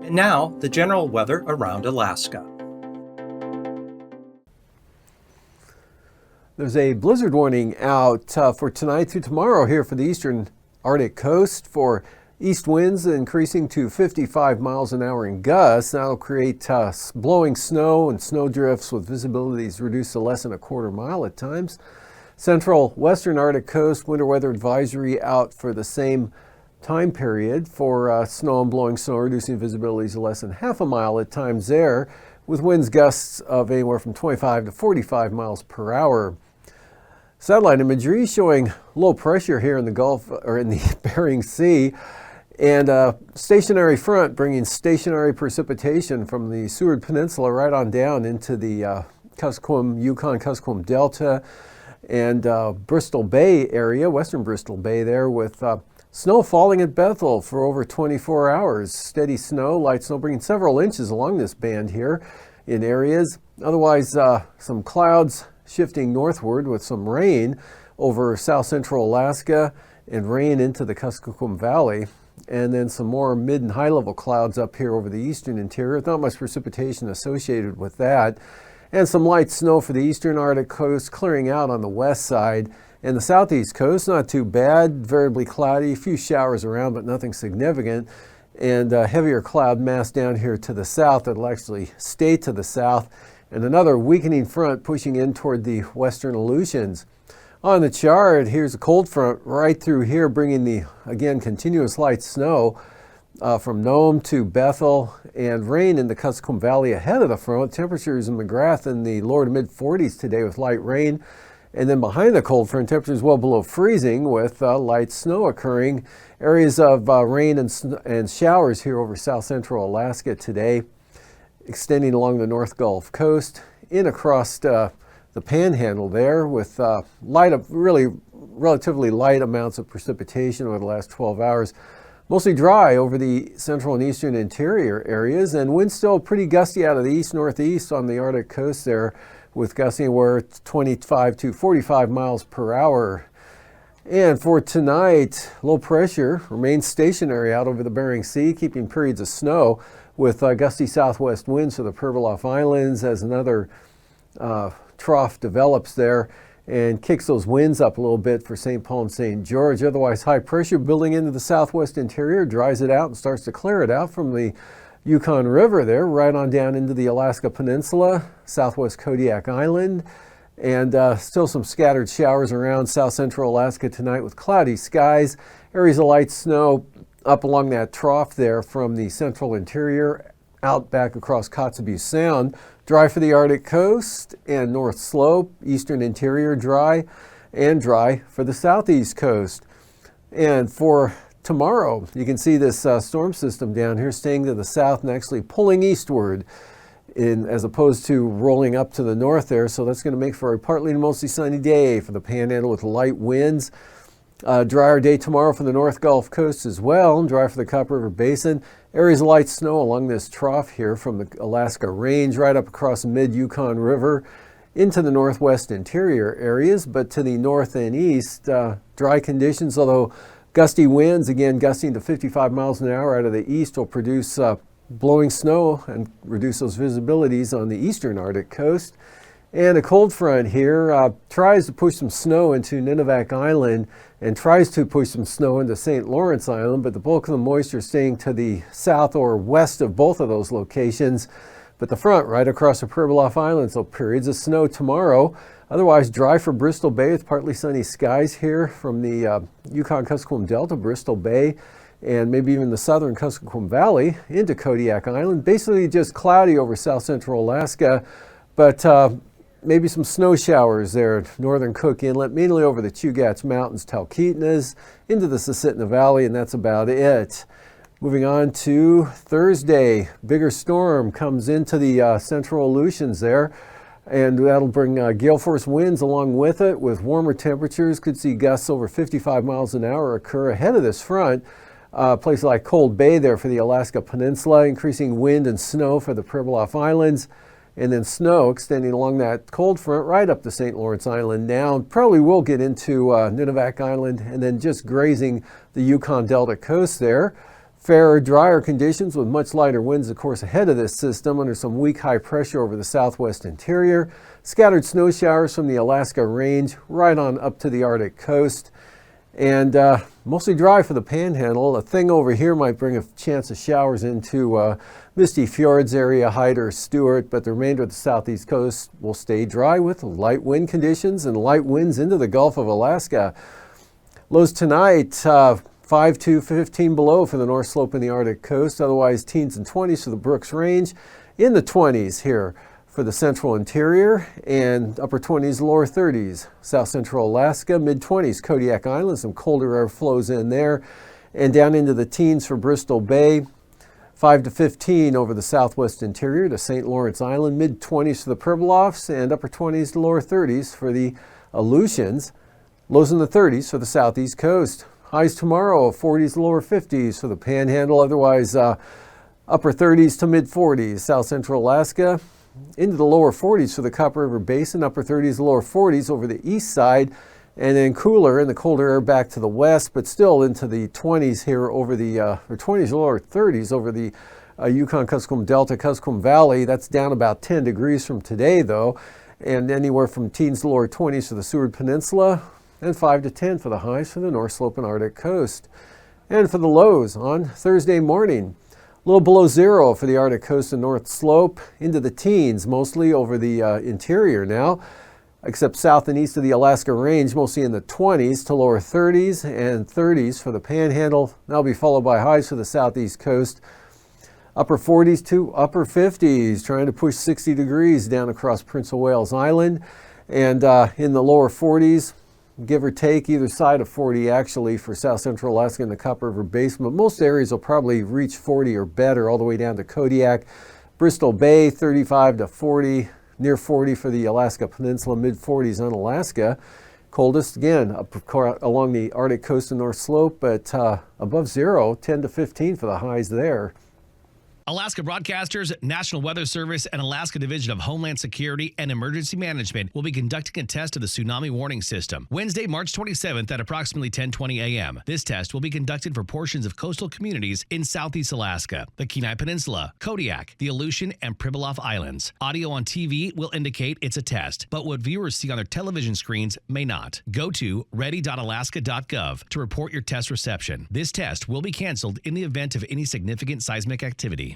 And now, the general weather around Alaska. There's a blizzard warning out for tonight through tomorrow here for the eastern Arctic coast for east winds increasing to 55 miles an hour in gusts. That'll create blowing snow and snow drifts with visibilities reduced to less than a quarter mile at times. Central western Arctic coast winter weather advisory out for the same time period for snow and blowing snow, reducing visibilities to less than half a mile at times there, with winds gusts of anywhere from 25 to 45 miles per hour. Satellite imagery showing low pressure here in the Gulf or in the Bering Sea, and a stationary front bringing stationary precipitation from the Seward Peninsula right on down into the Yukon-Kuskokwim Delta and Bristol Bay area, western Bristol Bay there, with snow falling at Bethel for over 24 hours. Steady snow, light snow, bringing several inches along this band here in areas. Otherwise, some clouds shifting northward with some rain over south central Alaska and rain into the Kuskokwim Valley. And then some more mid and high level clouds up here over the eastern interior. Not much precipitation associated with that. And some light snow for the eastern Arctic coast clearing out on the west side. And the southeast coast, not too bad, variably cloudy, a few showers around, but nothing significant. And heavier cloud mass down here to the south that'll actually stay to the south. And another weakening front pushing in toward the western Aleutians. On the chart, here's a cold front right through here, bringing the, again, continuous light snow from Nome to Bethel, and rain in the Kuskokwim Valley ahead of the front. Temperatures in McGrath in the lower to mid 40s today with light rain. And then behind the cold front, temperatures well below freezing with light snow occurring. Areas of rain and showers here over south central Alaska today, extending along the North Gulf Coast, in across the Panhandle there with really relatively light amounts of precipitation over the last 12 hours. Mostly dry over the central and eastern interior areas, and winds still pretty gusty out of the east-northeast on the Arctic coast there, with gusts anywhere 25 to 45 miles per hour. And for tonight, low pressure remains stationary out over the Bering Sea, keeping periods of snow with gusty southwest winds to the Pribilof Islands as another trough develops there and kicks those winds up a little bit for St. Paul and St. George. Otherwise, high pressure building into the southwest interior dries it out and starts to clear it out from the Yukon River there, right on down into the Alaska Peninsula, southwest Kodiak Island, and still some scattered showers around south central Alaska tonight with cloudy skies. Areas of light snow up along that trough there from the central interior out back across Kotzebue Sound. Dry for the Arctic coast and North Slope, eastern interior dry, and dry for the southeast coast. And for tomorrow, you can see this storm system down here staying to the south and actually pulling eastward as opposed to rolling up to the north there. So that's going to make for a partly to mostly sunny day for the Panhandle with light winds. Drier day tomorrow for the North Gulf Coast as well, dry for the Cup River Basin. Areas of light snow along this trough here from the Alaska Range right up across the mid-Yukon River into the northwest interior areas, but to the north and east, dry conditions, although gusty winds, again gusting to 55 miles an hour out of the east, will produce blowing snow and reduce those visibilities on the eastern Arctic coast. And a cold front here tries to push some snow into Nunivak Island and tries to push some snow into St. Lawrence Island, but the bulk of the moisture staying to the south or west of both of those locations. But the front right across the Pribilof Islands, so periods of snow tomorrow. Otherwise dry for Bristol Bay with partly sunny skies here from the Yukon-Kuskokwim Delta, Bristol Bay, and maybe even the southern Kuskokwim Valley into Kodiak Island. Basically just cloudy over south central Alaska, but maybe some snow showers there at northern Cook Inlet, mainly over the Chugach Mountains, Talkeetnas, into the Susitna Valley, and that's about it. Moving on to Thursday, bigger storm comes into the central Aleutians there, and that'll bring gale force winds along with it with warmer temperatures. Could see gusts over 55 miles an hour occur ahead of this front. Places like Cold Bay there for the Alaska Peninsula, increasing wind and snow for the Pribilof Islands, and then snow extending along that cold front right up to St. Lawrence Island now. Probably will get into Nunivak Island and then just grazing the Yukon Delta coast there Fairer, drier conditions with much lighter winds, of course, ahead of this system under some weak high pressure over the southwest interior. Scattered snow showers from the Alaska range right on up to the Arctic coast. And mostly dry for the panhandle. A thing over here might bring a chance of showers into Misty Fjords area, Hyder, Stewart, but the remainder of the southeast coast will stay dry with light wind conditions and light winds into the Gulf of Alaska. Lows tonight, 5 to 15 below for the North Slope and the Arctic coast, otherwise teens and 20s for the Brooks Range, in the 20s here for the central interior, and upper 20s, lower 30s. South central Alaska, mid-20s, Kodiak Island, some colder air flows in there, and down into the teens for Bristol Bay, 5 to 15 over the southwest interior to St. Lawrence Island, mid-20s for the Pribilofs, and upper 20s to lower 30s for the Aleutians. Lows in the 30s for the southeast coast. Highs tomorrow, 40s to lower 50s for the Panhandle, otherwise upper 30s to mid-40s. South central Alaska, into the lower 40s for the Copper River Basin, upper 30s to lower 40s over the east side, and then cooler and the colder air back to the west, but still into the 20s here over the, or 20s to lower 30s over the Yukon-Kuskokwim Delta, Kuskokwim Valley. That's down about 10 degrees from today, though, and anywhere from teens to lower 20s for the Seward Peninsula, and 5 to 10 for the highs for the North Slope and Arctic coast. And for the lows on Thursday morning, a little below zero for the Arctic coast and North Slope, into the teens, mostly over the interior now, except south and east of the Alaska Range, mostly in the 20s to lower 30s and 30s for the Panhandle. That'll be followed by highs for the southeast coast, upper 40s to upper 50s, trying to push 60 degrees down across Prince of Wales Island, and in the lower 40s, give or take either side of 40 actually for south central Alaska and the Copper River Basin, but most areas will probably reach 40 or better all the way down to Kodiak. Bristol Bay, 35 to 40, near 40 for the Alaska Peninsula, mid-40s on Alaska. Coldest again up along the Arctic coast and North Slope, but above zero, 10 to 15 for the highs there. Alaska Broadcasters, National Weather Service, and Alaska Division of Homeland Security and Emergency Management will be conducting a test of the tsunami warning system Wednesday, March 27th at approximately 10:20 a.m. This test will be conducted for portions of coastal communities in southeast Alaska, the Kenai Peninsula, Kodiak, the Aleutian, and Pribilof Islands. Audio on TV will indicate it's a test, but what viewers see on their television screens may not. Go to ready.alaska.gov to report your test reception. This test will be canceled in the event of any significant seismic activity.